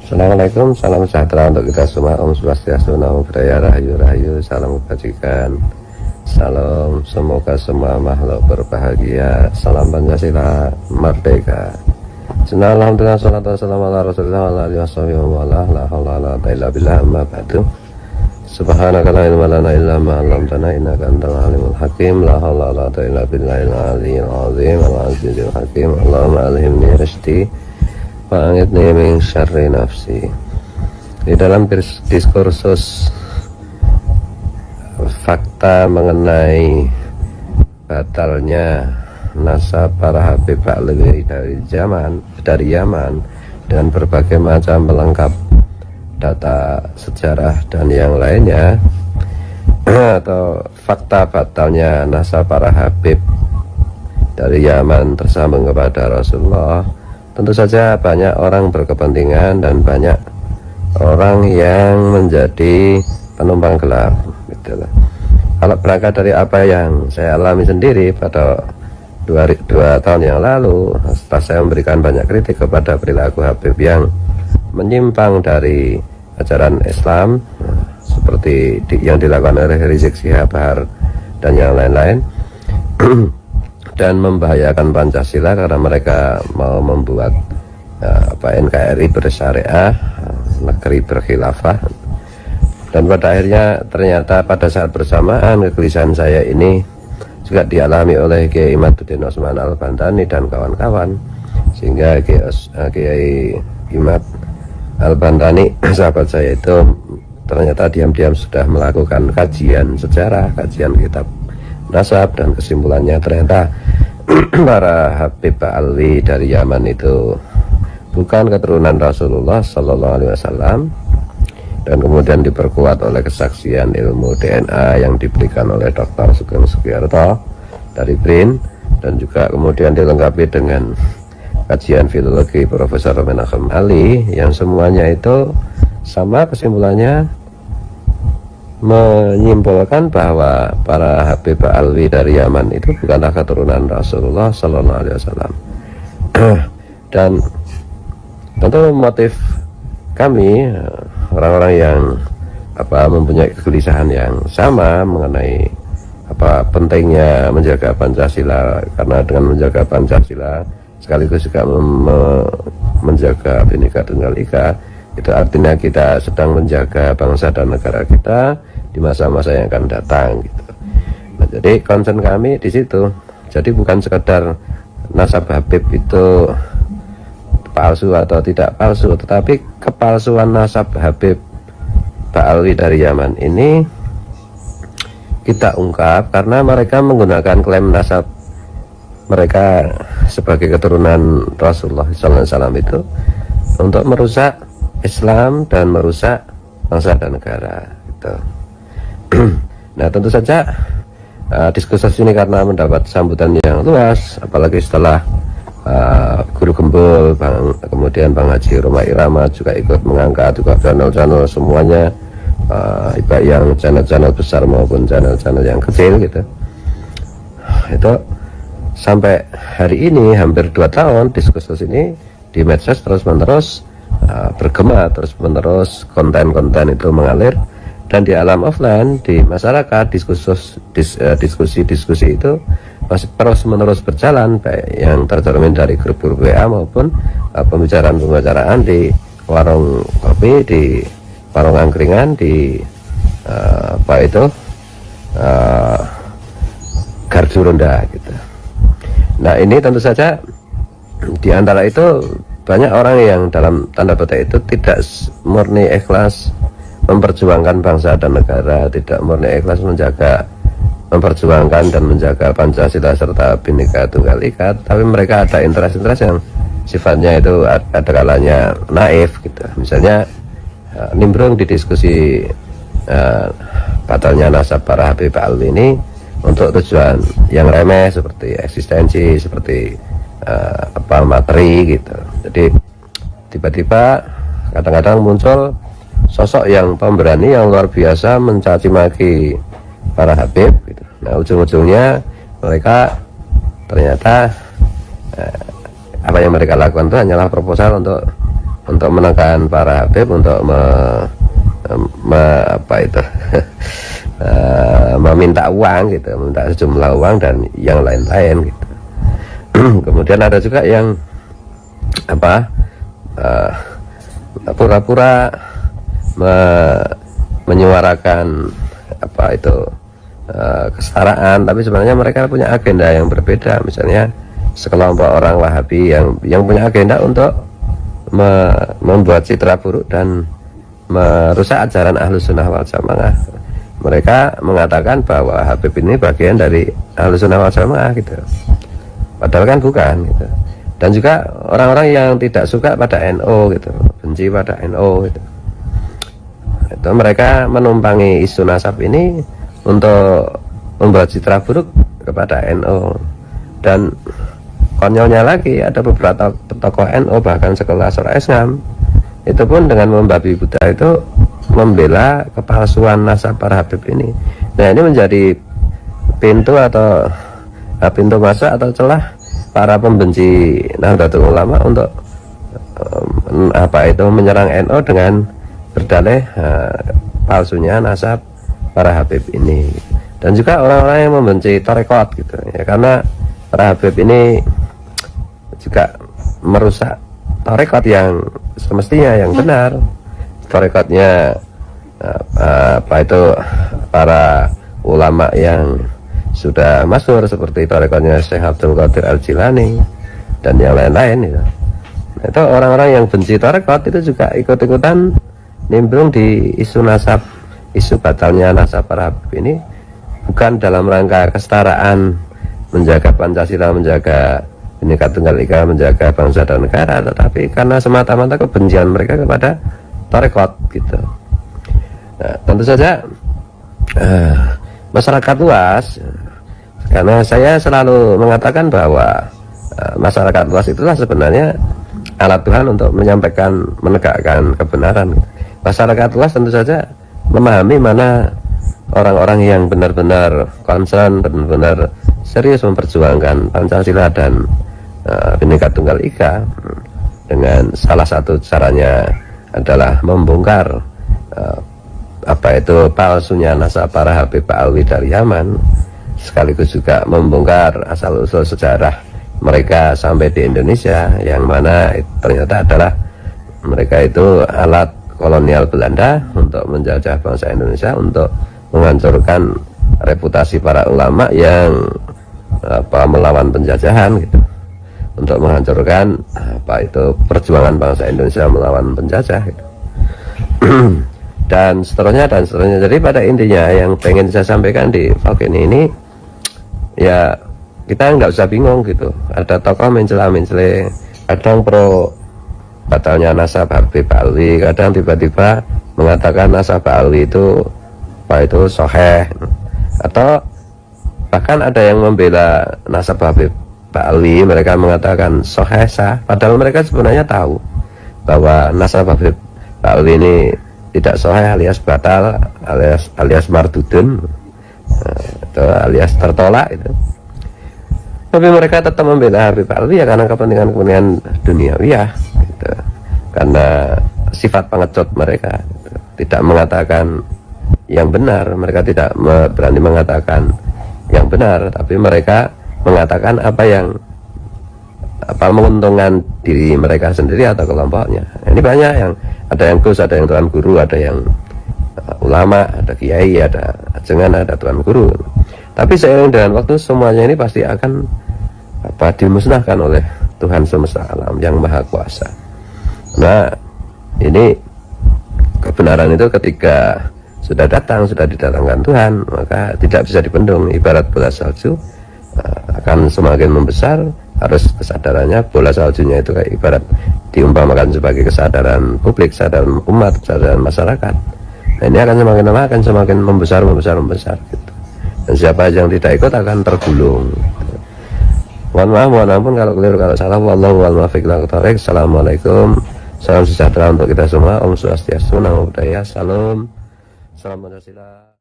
Assalamualaikum, salam sejahtera untuk kita semua. Om Swastiastu, Namo Buddhaya, Rahayu Rahayu, salam kebajikan. Salam, semoga semua makhluk berbahagia. Salam Pancasila merdeka. Alhamdulillah, salatu wassalamu ala Rasulillah wa ala alihi wa la haula wa la quwwata illa billah, amma ba'du. Subhanaka la ilma lana illa ma 'allamtana innaka antal alimul hakim. La haula wa la quwwata illa billahil aliyyil azim wal azizil hakim. Allahumma alhimni rusdi wa anqidni min syarri nafsi. Di dalam diskursus fakta mengenai batalnya nasab para Habib Ba'alawi dari Yaman dan berbagai macam pelengkap data sejarah dan yang lainnya, atau fakta batalnya nasab para Habib dari Yaman tersambung kepada Rasulullah, tentu saja banyak orang berkepentingan dan banyak orang yang menjadi penumpang gelap gitu. Kalau berangkat dari apa yang saya alami sendiri pada dua tahun yang lalu, setelah saya memberikan banyak kritik kepada perilaku Habib yang menyimpang dari ajaran Islam, seperti yang dilakukan oleh Rizik Syihab dan yang lain-lain, dan membahayakan Pancasila karena mereka mau membuat NKRI bersyariah, negeri berkhilafah. Dan pada akhirnya ternyata pada saat bersamaan kegelisahan saya ini juga dialami oleh Kiai Imaduddin Osman Al-Bantani dan kawan-kawan, sehingga Kiai Imad Al-Bantani sahabat saya itu ternyata diam-diam sudah melakukan kajian sejarah, kajian kitab nasab, dan kesimpulannya ternyata para Habib Ba'alawi dari Yaman itu bukan keturunan Rasulullah Sallallahu Alaihi Wasallam, dan kemudian diperkuat oleh kesaksian ilmu DNA yang diberikan oleh Dr. Sugeng Sugiarto dari BRIN, dan juga kemudian dilengkapi dengan kajian filologi Profesor Menachem Ali, yang semuanya itu sama kesimpulannya, menyimpulkan bahwa para Habib Ba'alawi dari Yaman itu bukanlah keturunan Rasulullah Sallallahu Alaihi Wasallam. Dan tentu motif kami, orang-orang yang mempunyai kegelisahan yang sama mengenai pentingnya menjaga Pancasila, karena dengan menjaga Pancasila sekaligus juga menjaga Bhinneka Tunggal Ika, itu artinya kita sedang menjaga bangsa dan negara kita di masa-masa yang akan datang gitu. Nah, jadi concern kami di situ. Jadi bukan sekedar nasab Habib itu palsu atau tidak palsu, tetapi kepalsuan nasab Habib Ba'alawi dari Yaman ini kita ungkap karena mereka menggunakan klaim nasab mereka sebagai keturunan Rasulullah SAW itu untuk merusak Islam dan merusak bangsa dan negara gitu. Nah, tentu saja diskursus ini karena mendapat sambutan yang luas, apalagi setelah Guru Gembul, kemudian Bang Haji Roma Irama juga ikut mengangkat, juga channel-channel semuanya, baik yang channel-channel besar maupun channel-channel yang kecil gitu. Itu sampai hari ini hampir 2 tahun diskursus ini di medsos terus-menerus bergema, terus-menerus konten-konten itu mengalir, dan di alam offline di masyarakat diskusi-diskusi itu masih terus-menerus berjalan, baik yang tercermin dari grup-grup WA maupun pembicaraan-pembicaraan di warung kopi, di warung angkringan, di gardu ronda gitu. Nah, ini tentu saja di antara itu banyak orang yang dalam tanda petik itu tidak murni ikhlas memperjuangkan bangsa dan negara, tidak murni ikhlas memperjuangkan dan menjaga Pancasila serta Bhinneka Tunggal Ika, tapi mereka ada interest-interest yang sifatnya itu ada kalanya naif gitu. Misalnya nimbrung di diskusi batalnya nasab para Habib Ba'alawi ini untuk tujuan yang remeh seperti eksistensi, seperti materi gitu. Jadi tiba-tiba kadang-kadang muncul sosok yang pemberani yang luar biasa mencaci maki para Habib gitu. Nah, ujung-ujungnya mereka ternyata apa yang mereka lakukan itu hanyalah proposal untuk untuk menekan para Habib untuk apa itu meminta uang gitu, meminta sejumlah uang dan yang lain-lain gitu. Kemudian ada juga yang apa pura-pura menyuarakan apa itu kesetaraan, tapi sebenarnya mereka punya agenda yang berbeda. Misalnya sekelompok orang Wahabi yang punya agenda untuk membuat citra buruk dan merusak ajaran Ahlus Sunnah wal Jamaah. Mereka mengatakan bahwa Habib ini bagian dari Ahlus Sunnah wal Jamaah gitu, padahal kan bukan gitu. Dan juga orang-orang yang tidak suka pada NU gitu, benci pada NU gitu, itu mereka menumpangi isu nasab ini untuk membuat citra buruk kepada NU. Dan konyolnya lagi, ada beberapa tokoh NU bahkan sekelas Rais Ngam itu pun dengan membabi buta itu membela kepalsuan nasab para Habib ini. Nah, ini menjadi pintu atau pintu masuk atau celah para pembenci Nahdlatul Ulama untuk apa itu menyerang NU dengan berdalih palsunya nasab para Habib ini. Dan juga orang-orang yang membenci tarekat gitu ya, karena para Habib ini juga merusak tarekat yang semestinya yang benar. Tarekatnya apa itu para ulama yang sudah masyhur seperti tarekatnya Syekh Abdul Qadir Al-Jilani dan yang lain-lain gitu. Nah, itu orang-orang yang benci tarekat itu juga ikut-ikutan nimbrung di isu nasab, isu batalnya nasab para Habib ini, bukan dalam rangka kesetaraan, menjaga Pancasila, menjaga Bhinneka Tunggal Ika, menjaga bangsa dan negara, tetapi karena semata-mata kebencian mereka kepada tarekat gitu. Nah, tentu saja masyarakat luas, karena saya selalu mengatakan bahwa masyarakat luas itulah sebenarnya alat Tuhan untuk menyampaikan, menegakkan kebenaran. Masyarakat luas tentu saja memahami mana orang-orang yang benar-benar concern, benar-benar serius memperjuangkan Pancasila dan Bhinneka Tunggal Ika. Dengan salah satu caranya adalah membongkar apa itu palsunya nasab para Habib Alwi dari Yaman, sekaligus juga membongkar asal-usul sejarah mereka sampai di Indonesia, yang mana ternyata adalah mereka itu alat kolonial Belanda untuk menjajah bangsa Indonesia, untuk menghancurkan reputasi para ulama yang melawan penjajahan gitu, untuk menghancurkan apa itu perjuangan bangsa Indonesia melawan penjajah gitu. dan seterusnya. Jadi pada intinya yang pengen saya sampaikan di vlog ini ya, kita nggak usah bingung gitu. Ada tokoh mencela-mencela, kadang pro batalnya nasab Habib Alwi, kadang tiba-tiba mengatakan nasab Alwi itu apa itu soheh, atau bahkan ada yang membela nasab Habib Alwi, mereka mengatakan soheh sah, padahal mereka sebenarnya tahu bahwa nasab Habib Alwi ini tidak soheh, alias batal, alias mardudun, alias tertolak itu. Tapi mereka tetap membela Habib Alwi ya karena kepentingan duniawi ya gitu. Karena sifat pengecut mereka gitu. Tidak mengatakan yang benar, mereka tidak berani mengatakan yang benar, tapi mereka mengatakan apa yang menguntungkan diri mereka sendiri atau kelompoknya. Ini banyak yang, ada yang gus, ada yang tuan guru, ada yang ulama, ada kiai, ada ajengan, ada tuan guru. Tapi seiring dengan waktu semuanya ini pasti akan dimusnahkan oleh Tuhan semesta alam yang maha kuasa. Nah, ini kebenaran itu ketika sudah datang, sudah didatangkan Tuhan, maka tidak bisa dibendung. Ibarat bola salju akan semakin membesar, harus kesadarannya bola saljunya itu kayak ibarat diumpamakan sebagai kesadaran publik, kesadaran umat, kesadaran masyarakat. Nah, ini akan semakin lama akan semakin membesar gitu. Dan siapa yang tidak ikut akan tergulung. Mohon maaf, mohon ampun kalau keliru, kalau salah. Wallahu a'lam bishawab. Assalamualaikum, salam sejahtera untuk kita semua. Om Swastiastu, Namo Buddhaya, Salam, Salam Pancasila.